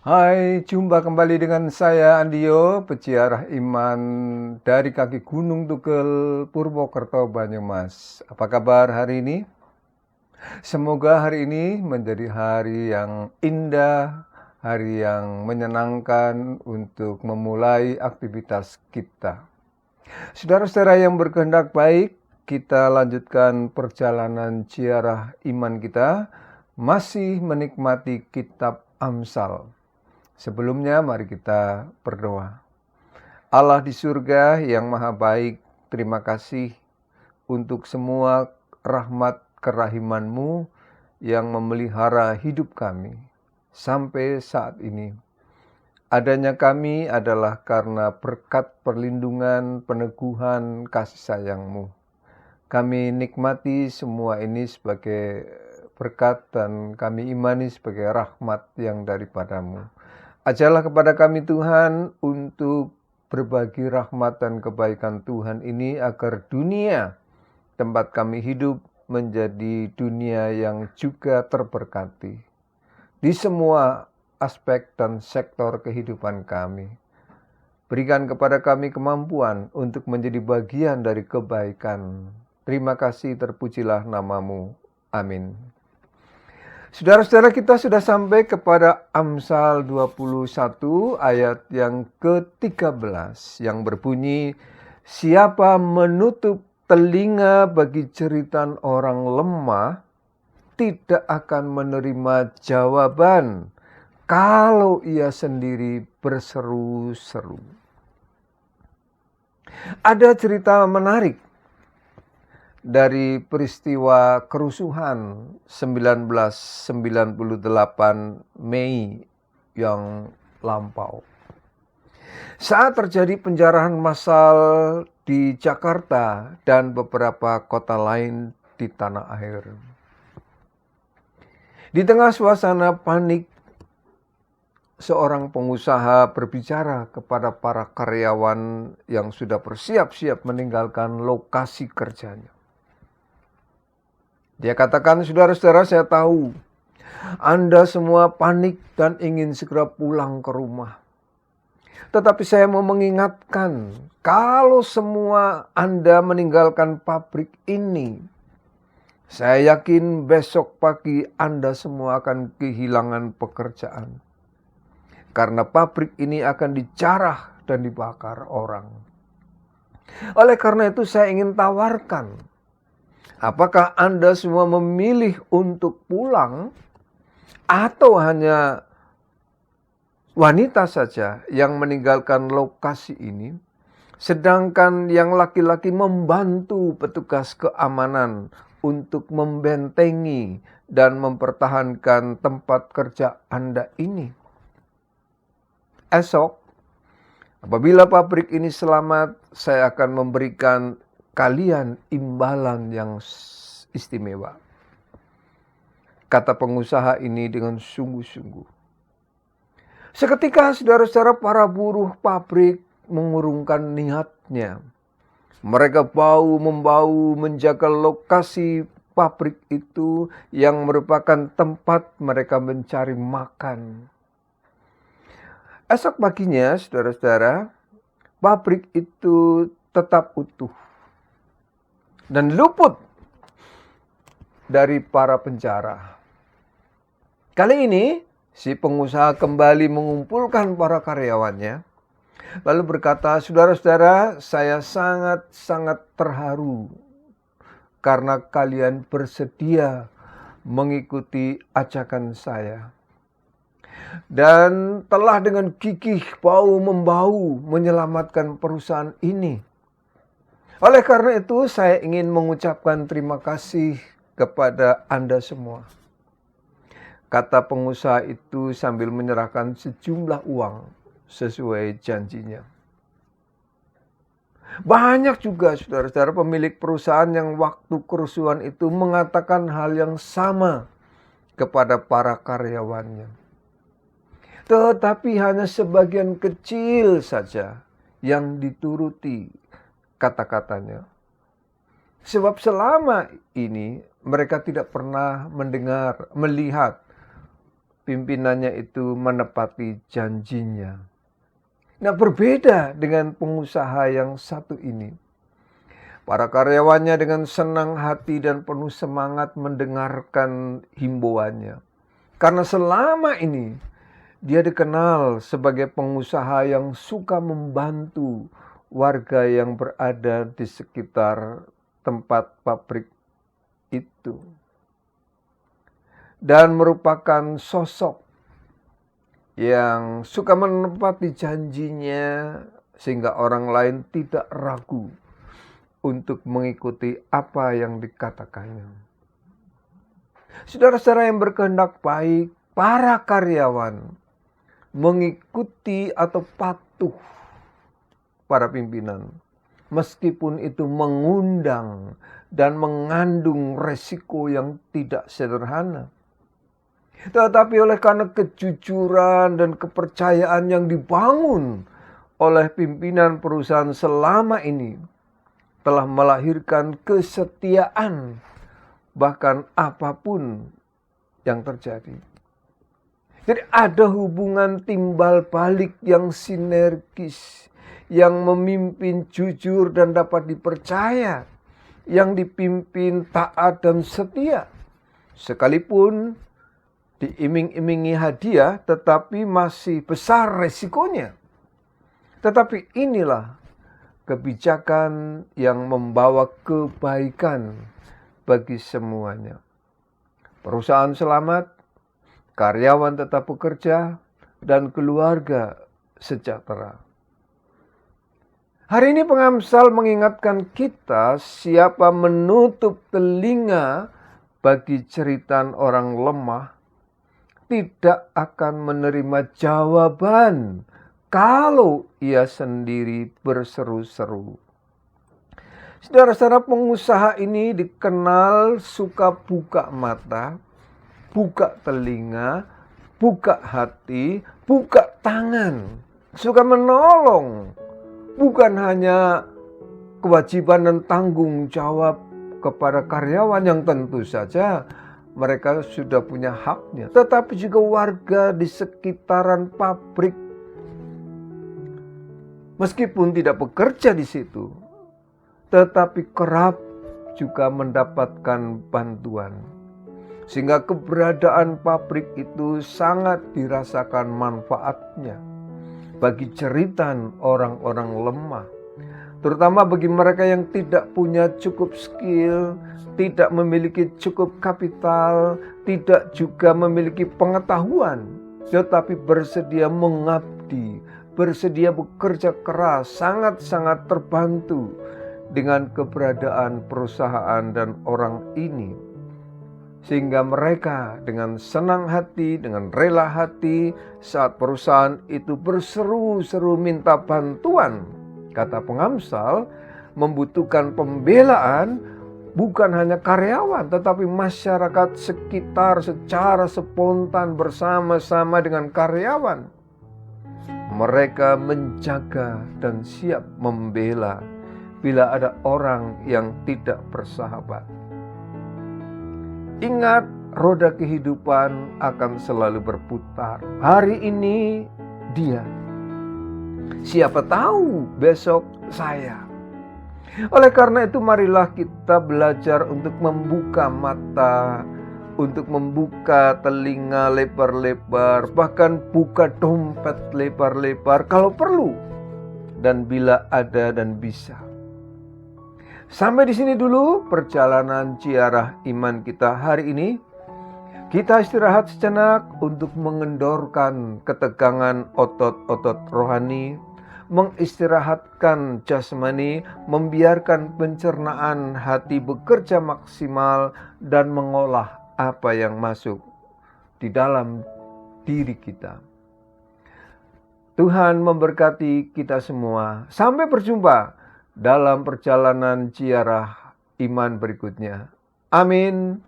Hai, jumpa kembali dengan saya Andio, peziarah iman dari kaki Gunung Tugel, Purwokerto, Banyumas. Apa kabar hari ini? Semoga hari ini menjadi hari yang indah, hari yang menyenangkan untuk memulai aktivitas kita. Saudara-saudara yang berkehendak baik, kita lanjutkan perjalanan ziarah iman kita, masih menikmati kitab Amsal. Sebelumnya mari kita berdoa. Allah di surga yang maha baik, terima kasih untuk semua rahmat kerahiman-Mu yang memelihara hidup kami sampai saat ini. Adanya kami adalah karena berkat perlindungan, peneguhan, kasih sayang-Mu. Kami nikmati semua ini sebagai berkat dan kami imani sebagai rahmat yang daripada-Mu. Ajarlah kepada kami Tuhan untuk berbagi rahmat dan kebaikan Tuhan ini agar dunia tempat kami hidup menjadi dunia yang juga terberkati di semua aspek dan sektor kehidupan kami. Berikan kepada kami kemampuan untuk menjadi bagian dari kebaikan. Terima kasih, terpujilah nama-Mu. Amin. Saudara-saudara, kita sudah sampai kepada Amsal 21 ayat yang ke-13 yang berbunyi, siapa menutup telinga bagi jeritan orang lemah tidak akan menerima jawaban kalau ia sendiri berseru-seru. Ada cerita menarik dari peristiwa kerusuhan 1998 Mei yang lampau. Saat terjadi penjarahan massal di Jakarta dan beberapa kota lain di tanah air. Di tengah suasana panik, seorang pengusaha berbicara kepada para karyawan yang sudah bersiap-siap meninggalkan lokasi kerjanya. Dia katakan, saudara-saudara, saya tahu Anda semua panik dan ingin segera pulang ke rumah. Tetapi saya mau mengingatkan, kalau semua Anda meninggalkan pabrik ini, saya yakin besok pagi Anda semua akan kehilangan pekerjaan. Karena pabrik ini akan dijarah dan dibakar orang. Oleh karena itu saya ingin tawarkan, apakah Anda semua memilih untuk pulang atau hanya wanita saja yang meninggalkan lokasi ini, sedangkan yang laki-laki membantu petugas keamanan untuk membentengi dan mempertahankan tempat kerja Anda ini? Esok, apabila pabrik ini selamat, saya akan memberikan kalian imbalan yang istimewa. Kata pengusaha ini dengan sungguh-sungguh. Seketika saudara-saudara para buruh pabrik mengurungkan niatnya. Mereka bahu-membahu menjaga lokasi pabrik itu yang merupakan tempat mereka mencari makan. Esok paginya, saudara-saudara, pabrik itu tetap utuh dan luput dari para penjara. Kali ini, si pengusaha kembali mengumpulkan para karyawannya, lalu berkata, saudara-saudara, saya sangat-sangat terharu karena kalian bersedia mengikuti ajakan saya. Dan telah dengan gigih bahu-membahu menyelamatkan perusahaan ini. Oleh karena itu saya ingin mengucapkan terima kasih kepada Anda semua. Kata pengusaha itu sambil menyerahkan sejumlah uang sesuai janjinya. Banyak juga saudara-saudara pemilik perusahaan yang waktu kerusuhan itu mengatakan hal yang sama kepada para karyawannya. Tetapi hanya sebagian kecil saja yang dituruti kata-katanya. Sebab selama ini mereka tidak pernah mendengar, melihat pimpinannya itu menepati janjinya. Nah, berbeda dengan pengusaha yang satu ini. Para karyawannya dengan senang hati dan penuh semangat mendengarkan himbauannya. Karena selama ini dia dikenal sebagai pengusaha yang suka membantu warga yang berada di sekitar tempat pabrik itu. Dan merupakan sosok yang suka menepati janjinya sehingga orang lain tidak ragu untuk mengikuti apa yang dikatakannya. Saudara-saudara yang berkehendak baik, para karyawan mengikuti atau patuh para pimpinan, meskipun itu mengundang dan mengandung resiko yang tidak sederhana. Tetapi oleh karena kejujuran dan kepercayaan yang dibangun oleh pimpinan perusahaan selama ini, telah melahirkan kesetiaan bahkan apapun yang terjadi. Jadi ada hubungan timbal balik yang sinergis, yang memimpin jujur dan dapat dipercaya, yang dipimpin taat dan setia. Sekalipun diiming-imingi hadiah, tetapi masih besar resikonya. Tetapi inilah kebijakan yang membawa kebaikan bagi semuanya. Perusahaan selamat, karyawan tetap bekerja, dan keluarga sejahtera. Hari ini pengamsal mengingatkan kita siapa menutup telinga bagi cerita orang lemah, tidak akan menerima jawaban kalau ia sendiri berseru-seru. Saudara-saudara, pengusaha ini dikenal suka buka mata, buka telinga, buka hati, buka tangan. Suka menolong. Bukan hanya kewajiban dan tanggung jawab kepada karyawan yang tentu saja mereka sudah punya haknya, tetapi juga warga di sekitaran pabrik. Meskipun tidak bekerja di situ, tetapi kerap juga mendapatkan bantuan. Sehingga keberadaan pabrik itu sangat dirasakan manfaatnya bagi jeritan orang-orang lemah. Terutama bagi mereka yang tidak punya cukup skill, tidak memiliki cukup kapital, tidak juga memiliki pengetahuan, tetapi bersedia mengabdi, bersedia bekerja keras, sangat-sangat terbantu dengan keberadaan perusahaan dan orang ini. Sehingga mereka dengan senang hati, dengan rela hati, saat perusahaan itu berseru-seru minta bantuan, kata pengamsal, membutuhkan pembelaan bukan hanya karyawan, tetapi masyarakat sekitar secara spontan bersama-sama dengan karyawan. Mereka menjaga dan siap membela bila ada orang yang tidak bersahabat. Ingat, roda kehidupan akan selalu berputar. Hari ini dia. Siapa tahu besok saya. Oleh karena itu marilah kita belajar untuk membuka mata, untuk membuka telinga lebar-lebar, bahkan buka dompet lebar-lebar kalau perlu. Dan bila ada dan bisa. Sampai di sini dulu perjalanan ziarah iman kita hari ini. Kita istirahat sejenak untuk mengendorkan ketegangan otot-otot rohani, mengistirahatkan jasmani, membiarkan pencernaan hati bekerja maksimal dan mengolah apa yang masuk di dalam diri kita. Tuhan memberkati kita semua. Sampai berjumpa dalam perjalanan ziarah iman berikutnya. Amin.